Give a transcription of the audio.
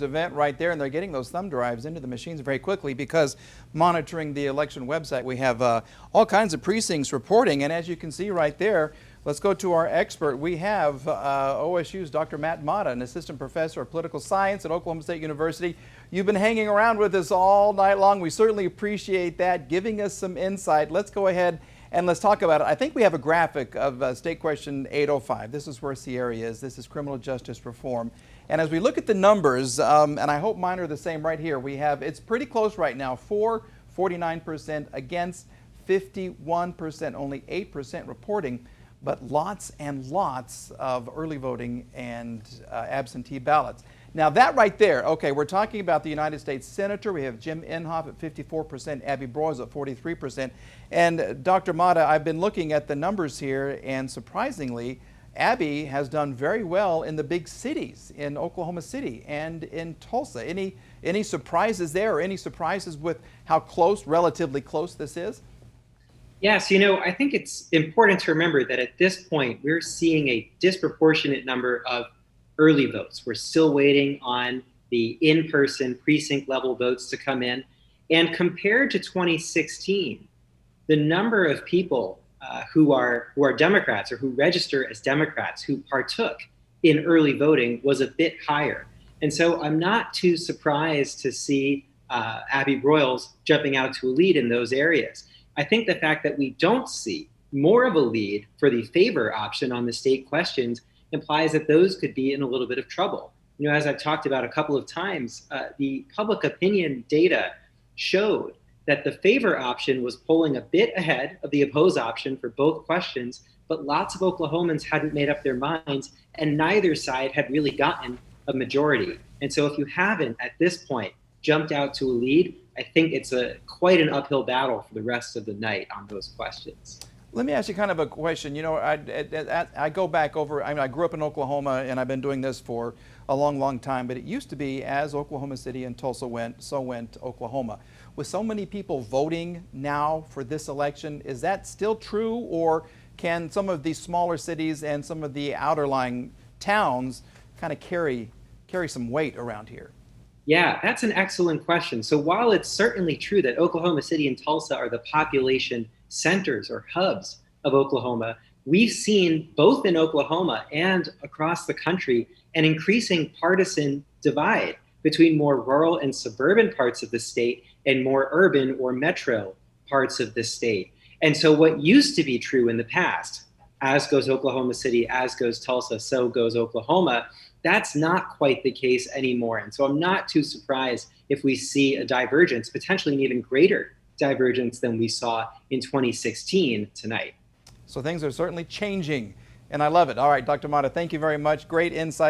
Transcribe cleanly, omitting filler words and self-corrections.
event right there, and they're getting those thumb drives into the machines very quickly because monitoring the election website, we have all kinds of precincts reporting. And as you can see right there, let's go to our expert. We have OSU's Dr. Matt Mata, an assistant professor of political science at Oklahoma State University. You've been hanging around with us all night long. We certainly appreciate that, giving us some insight. Let's go ahead and let's talk about it. I think we have a graphic of State Question 805. This is where Sierra is. This is criminal justice reform. And as we look at the numbers, and I hope mine are the same right here, we have, it's pretty close right now, 49% against, 51%, only 8% reporting, but lots and lots of early voting and absentee ballots. Now that right there, okay, we're talking about the United States Senator. We have Jim Inhofe at 54%, Abby Broyles at 43%. And Dr. Mata, I've been looking at the numbers here, and surprisingly, Abby has done very well in the big cities, in Oklahoma City and in Tulsa. Any surprises there, or any surprises with how close, relatively close this is? Yes, I think it's important to remember that at this point, we're seeing a disproportionate number of early votes. We're still waiting on the in-person precinct level votes to come in. And compared to 2016, the number of people who are Democrats or who register as Democrats who partook in early voting was a bit higher. And so I'm not too surprised to see Abby Broyles jumping out to a lead in those areas. I think the fact that we don't see more of a lead for the favor option on the state questions implies that those could be in a little bit of trouble. As I've talked about a couple of times, the public opinion data showed that the favor option was polling a bit ahead of the oppose option for both questions, but lots of Oklahomans hadn't made up their minds, and neither side had really gotten a majority. And so if you haven't, at this point, jumped out to a lead, I think it's quite an uphill battle for the rest of the night on those questions. Let me ask you kind of a question. I go back over, I grew up in Oklahoma, and I've been doing this for a long, long time, but it used to be as Oklahoma City and Tulsa went, so went Oklahoma. With so many people voting now for this election, is that still true, or can some of these smaller cities and some of the outerlying towns kind of carry some weight around here? Yeah, that's an excellent question. So while it's certainly true that Oklahoma City and Tulsa are the population centers or hubs of Oklahoma, we've seen both in Oklahoma and across the country an increasing partisan divide between more rural and suburban parts of the state and more urban or metro parts of the state. And so what used to be true in the past, as goes Oklahoma City, as goes Tulsa, so goes Oklahoma, that's not quite the case anymore. And so I'm not too surprised if we see a divergence, potentially an even greater divergence than we saw in 2016 tonight. So things are certainly changing, and I love it. All right, Dr. Mata, thank you very much. Great insight.